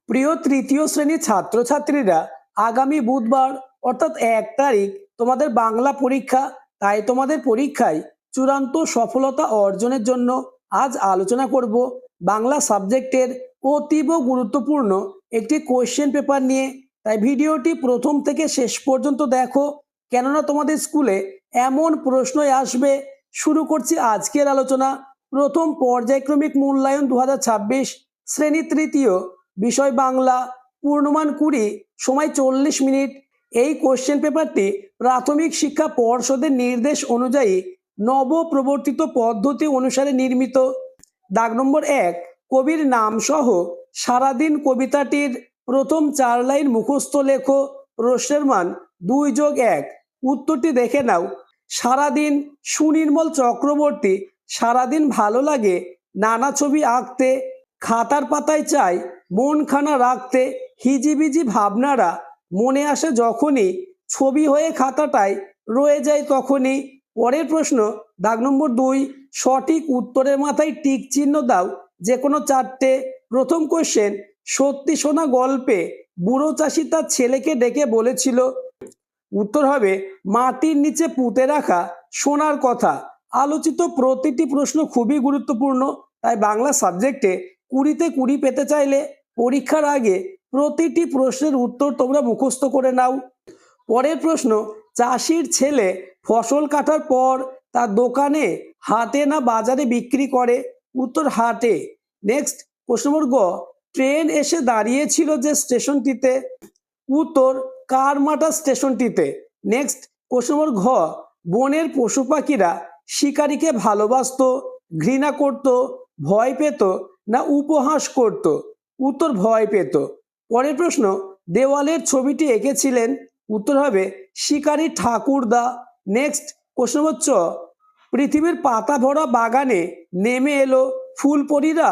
প্রিয় তৃতীয় শ্রেণীর ছাত্রছাত্রীরা, আগামী বুধবার অর্থাৎ 1 তারিখ তোমাদের বাংলা পরীক্ষা। তাই তোমাদের পরীক্ষায় চূড়ান্ত সফলতা অর্জনের জন্য আজ আলোচনা করব বাংলা সাবজেক্টের অতীব গুরুত্বপূর্ণ একটি কোয়েশ্চেন পেপার নিয়ে। তাই ভিডিওটি প্রথম থেকে শেষ পর্যন্ত দেখো, কেননা তোমাদের স্কুলে এমন প্রশ্নই আসবে। শুরু করছি আজকের আলোচনা। প্রথম পর্যায়ক্রমিক মূল্যায়ন 2026, শ্রেণী তৃতীয়, বিষয় বাংলা, পূর্ণমান 20, সময় 40 মিনিট। এই কোশ্চেন পেপারটি প্রাথমিক শিক্ষা পর্ষদের নির্দেশ অনুযায়ী নবপ্রবর্তিত পদ্ধতি অনুসারে নির্মিত। দাগ নম্বর 1, কবির নাম সহ সারাদিন কবিতাটির প্রথম 4 লাইন মুখস্থ লেখো। প্রশ্নের মান 2+1। উত্তরটি দেখে নাও। সারাদিন, সুনির্মল চক্রবর্তী। সারাদিন ভালো লাগে নানা ছবি আঁকতে, খাতার পাতায় চাই মনখানা রাখতে, হিজিবিজি ভাবনারা মনে আসে যখনই, ছবি হয়ে খাতাটায় রয়ে যায় তখনই। পরের প্রশ্ন, দাগ নম্বর 2, সঠিক উত্তরের মাথায় টিক চিহ্ন দাও, যে কোনো 4টে। প্রথম কোশ্চেন, সত্যি শোনা গল্পে বুড়ো চাষি তার ছেলেকে ডেকে বলেছিল। উত্তর হবে মাটির নিচে পুঁতে রাখা সোনার কথা। আলোচিত প্রতিটি প্রশ্ন খুবই গুরুত্বপূর্ণ, তাই বাংলা সাবজেক্টে 20তে 20 পেতে চাইলে পরীক্ষার আগে প্রতিটি প্রশ্নের উত্তর তোমরা মুখস্থ করে নাও। পরের প্রশ্ন, চাষির ছেলে ফসল কাটার পর তার দোকানে, হাটে না বাজারে বিক্রি করে? উত্তর হাটে। নেক্সট, প্রশ্ন নম্বর গ, ট্রেন এসে দাঁড়িয়েছিল যে স্টেশনটিতে? উত্তর কারমাটা স্টেশনটিতে। নেক্সট, কোশ্চেন নম্বর ঘ, বনের পশু পাখিরা শিকারীকে ভালোবাসতো, ঘৃণা করত, ভয় পেত না উপহাস করত? উত্তর ভয় পেত। পরের প্রশ্ন, দেওয়ালের ছবিটি এঁকেছিলেন? উত্তর হবে শিকারী ঠাকুরদা। নেক্সট, কোশ্চেন নম্বর চ, পৃথিবীর পাতা ভরা বাগানে নেমে এলো ফুলপরীরা,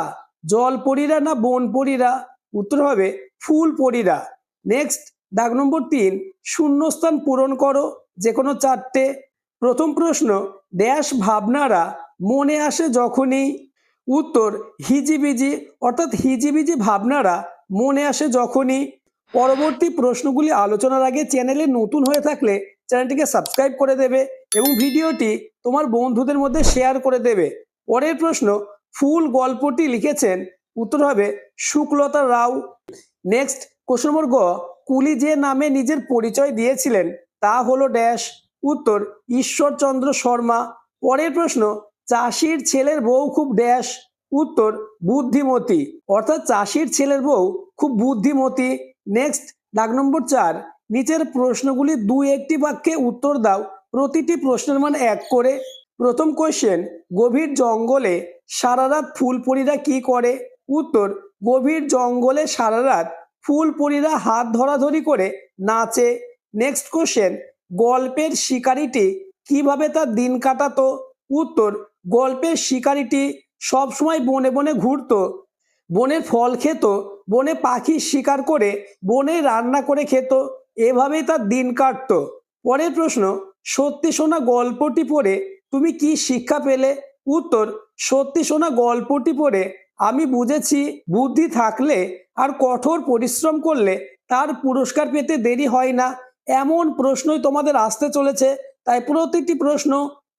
জলপরীরা না বনপরীরা? উত্তর হবে ফুলপরীরা। নেক্সট, দাগ নম্বর 3, শূন্যস্থান পূরণ করো, যে কোনো 4টে। প্রথম প্রশ্ন, ড্যাশ ভাবনারা মনে আসে যখনই? উত্তর হিজিবিজি, অর্থাৎ হিজিবিজি ভাবনারা মনে আসে যখনই। পরবর্তী প্রশ্নগুলি আলোচনার আগে চ্যানেলে নতুন হয়ে থাকলে চ্যানেলটিকে সাবস্ক্রাইব করে দেবে এবং ভিডিওটি তোমার বন্ধুদের মধ্যে শেয়ার করে দেবে। পরের প্রশ্ন, ফুল গল্পটি লিখেছেন? উত্তর হবে শুক্লতা রাও। নেক্সট, কোশ্চেন নম্বর গ, কুলি যে নামে নিজের পরিচয় দিয়েছিলেন তা হলো ড্যাশ? উত্তর ঈশ্বরচন্দ্র শর্মা। পরের প্রশ্ন, চাষির ছেলের বউ খুব ড্যাশ? উত্তর বুদ্ধিমতী, অর্থাৎ চাষির ছেলের বউ খুব বুদ্ধিমতী। নেক্সট, দাগ নম্বর 4, নিচের প্রশ্নগুলি 2-1টি বাক্যে উত্তর দাও, প্রতিটি প্রশ্নের মান 1 করে। প্রথম কোশ্চেন, গভীর জঙ্গলে সারা রাত ফুলপরীরা কি করে? উত্তর গভীর জঙ্গলে সারা রাত ফুলপরীরা হাত ধরাধরি করে নাচে। নেক্সট কোশ্চেন, গল্পের শিকারীটি কিভাবে তার দিন কাটাতো? উত্তর গল্পের শিকারীটি সবসময় বনে বনে ঘুরতো, বনের ফল খেত, বনে পাখি শিকার করে বনে রান্না করে খেত, এভাবেই তার দিন কাটতো। পরের প্রশ্ন, সত্যি শোনা গল্পটি পড়ে তুমি কি শিক্ষা পেলে? উত্তর সত্যি শোনা গল্পটি পড়ে আমি বুঝেছি বুদ্ধি থাকলে আর কঠোর পরিশ্রম করলে তার পুরস্কার পেতে দেরি হয় না। এমন প্রশ্নই তোমাদের আসতে চলেছে, তাই প্রতিটি প্রশ্ন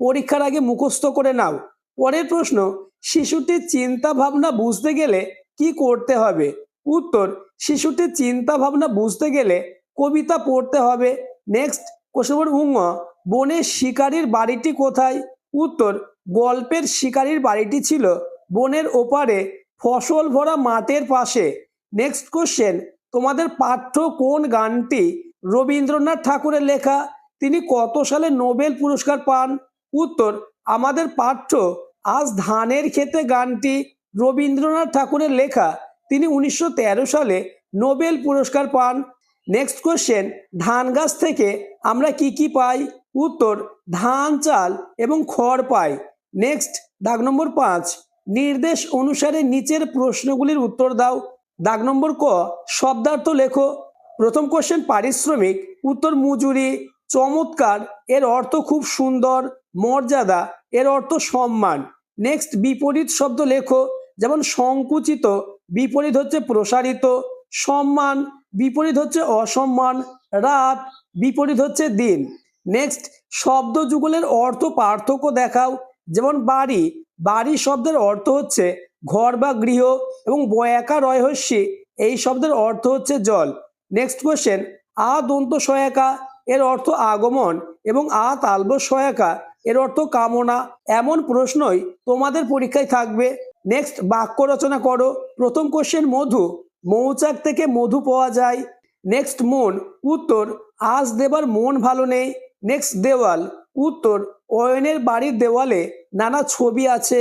পরীক্ষার আগে মুখস্থ করে নাও। পরের প্রশ্ন, শিশুটির চিন্তা ভাবনা বুঝতে গেলে কি করতে হবে? উত্তর শিশুটির চিন্তা ভাবনা বুঝতে গেলে কবিতা পড়তে হবে। নেক্সট, কোশ্চেন নম্বর উঙ, বনের শিকারীর বাড়িটি কোথায়? উত্তর গল্পের শিকারীর বাড়িটি ছিল বনের ওপারে ফসল ভরা মাঠের পাশে। নেক্সট কোশ্চেন, তোমাদের পাঠ্য কোন গানটি রবীন্দ্রনাথ ঠাকুরের লেখা? তিনি কত সালে নোবেল পুরস্কার পান? উত্তর আমাদের পাঠ্য আজ ধানের ক্ষেতে গানটি রবীন্দ্রনাথ ঠাকুরের লেখা, তিনি 1913 সালে নোবেল পুরস্কার পান। নেক্সট কোশ্চেন, ধান গাছ থেকে আমরা কি কি পাই? উত্তর ধান, চাল এবং খড় পাই। নেক্সট, দাগ নম্বর 5, নির্দেশ অনুসারে নিচের প্রশ্নগুলির উত্তর দাও। দাগ নম্বর ক, শব্দার্থ লেখো। প্রথম কোশ্চেন, পারিশ্রমিক। উত্তর মজুরি। চমৎকার এর অর্থ খুব সুন্দর। মর্যাদা এর অর্থ সম্মান। নেক্সট, বিপরীত শব্দ লেখো, যেমন সংকুচিত বিপরীত হচ্ছে প্রসারিত। সম্মান, বিপরীত হচ্ছে অসম্মান, রাত, বিপরীত হচ্ছে দিন। নেক্সট, শব্দ যুগলের অর্থ পার্থক্য দেখাও। যেমন বাড়ি, বাড়ি শব্দের অর্থ হচ্ছে ঘর বা গৃহ, এবং বয়াকা রয়হস্যি এই শব্দের অর্থ হচ্ছে জল। নেক্সট কোশ্চেন, আ দন্ত সহায়িকা এর অর্থ আগমন এবং আ তালব্য সহায়িকা এর অর্থ কামনা। এমন প্রশ্নই তোমাদের পরীক্ষায় থাকবে। নেক্সট, বাক্য রচনা করো। প্রথম কোশ্চেন, মধু, মৌচাক থেকে মধু পাওয়া যায়। নেক্সট, মন, উত্তর আজ দেবার মন ভালো নেই। নেক্সট, দেওয়াল, উত্তর অয়নের বাড়ির দেওয়ালে নানা ছবি আছে।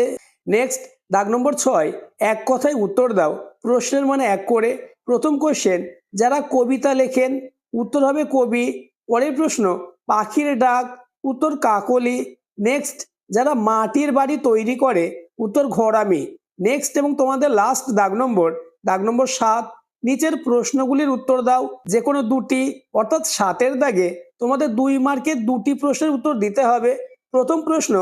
নেক্সট, দাগ নম্বর 6, এক কথায় উত্তর দাও, প্রশ্নের মানে এক করে। প্রথম কোশ্চেন, যারা কবিতা লেখেন, উত্তর হবে কবি। পরের প্রশ্ন, পাখির ডাক, উত্তর কাকলি। নেক্সট, যারা মাটির বাড়ি তৈরি করে, উত্তর ঘরামি। নেক্সট এবং তোমাদের লাস্ট দাগ নম্বর 7, নিচের প্রশ্নগুলির উত্তর দাও, যে কোনো দুটি, অর্থাৎ 7-এর দাগে তোমাদের 2 মার্কের 2টি প্রশ্নের উত্তর দিতে হবে। প্রথম প্রশ্ন,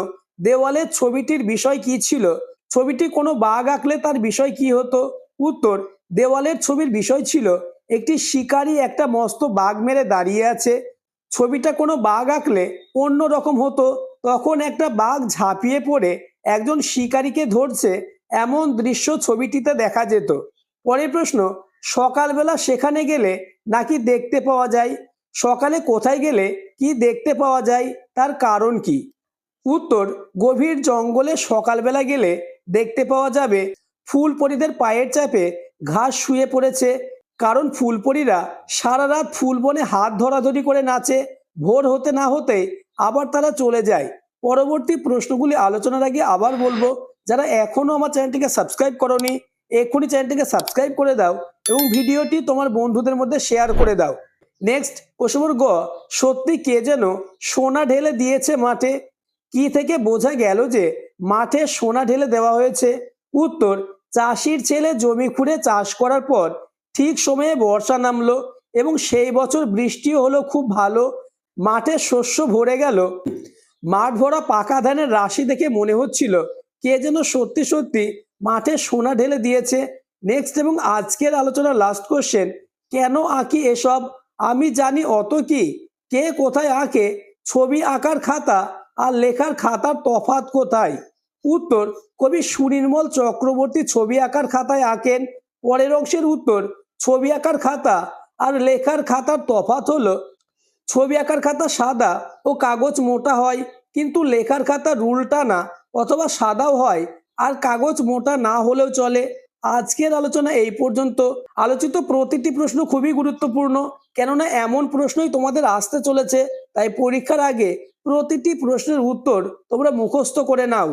দেওয়ালের ছবিটির বিষয় কি ছিল? ছবিটি কোনো বাঘ আঁকলে তার বিষয় কি হতো? উত্তর, দেওয়ালের ছবির বিষয় ছিল একটি শিকারী একটা মস্ত বাঘ মেরে দাঁড়িয়ে আছে। ছবিটা কোনো বাঘ আঁকলে অন্য রকম হতো, তখন একটা বাঘ ঝাঁপিয়ে পড়ে একজন শিকারীকে ধরছে, এমন দৃশ্য ছবিটিতে দেখা যেত। পরের প্রশ্ন, সকালবেলা সেখানে গেলে নাকি দেখতে পাওয়া যায়? সকালে কোথায় গেলে কি দেখতে পাওয়া যায়, তার কারণ কি? উত্তর, গভীর জঙ্গলে সকালবেলা গেলে দেখতে পাওয়া যাবে ফুলপরীদের পায়ের চাপে ঘাস শুয়ে পড়েছে, কারণ ফুলপরীরা সারা রাত ফুল বনে হাত ধরাধরি করে নাচে, ভোর হতে না হতে আবার তারা চলে যায়। পরবর্তী প্রশ্নগুলি আলোচনার আগে আবার বলবো, যারা এখনো আমার চ্যানেলটিকে সাবস্ক্রাইব করোনি, এক্ষুনি চ্যানেলটিকে সাবস্ক্রাইব করে দাও এবং ভিডিওটি তোমার বন্ধুদের মধ্যে শেয়ার করে দাও। নেক্সট, প্রশ্ন নম্বর গ, সত্যি কে যেন সোনা ঢেলে দিয়েছে মাঠে? কি থেকে বোঝা গেল যে মাঠে সোনা ঢেলে দেওয়া হয়েছে? উত্তর, চাষির ছেলে জমি খুঁড়ে চাষ করার পর ঠিক সময়ে বর্ষা নামলো এবং সেই বছর বৃষ্টিও হলো খুব ভালো, মাঠে শস্য ভরে গেল। মাঠ ভরা পাকা ধানের রাশি দেখে মনে হচ্ছিল কে যেন সত্যি সত্যি মাঠে সোনা ঢেলে দিয়েছে। নেক্সট এবং আজকের আলোচনার লাস্ট কোশ্চেন, কেন আঁকি এসব? আমি জানি অত কি, কে কোথায় আঁকে? ছবি আঁকার খাতা আর লেখার খাতার তফাৎ কোথায়? উত্তর, কবি সুনির্মল চক্রবর্তী ছবি আঁকার খাতায় আঁকেন। পরের অংশের উত্তর, ছবি আঁকার খাতা আর লেখার খাতার তফাৎ হলো, ছবি আঁকার খাতা সাদা ও কাগজ মোটা হয়, কিন্তু লেখার খাতা রুল টানা অথবা সাদাও হয় আর কাগজ মোটা না হলেও চলে। আজকের আলোচনা এই পর্যন্ত। আলোচিত প্রতিটি প্রশ্ন খুবই গুরুত্বপূর্ণ, কেননা এমন প্রশ্নই তোমাদের আসতে চলেছে, তাই পরীক্ষার আগে প্রতিটি প্রশ্নের উত্তর তোমরা মুখস্থ করে নাও।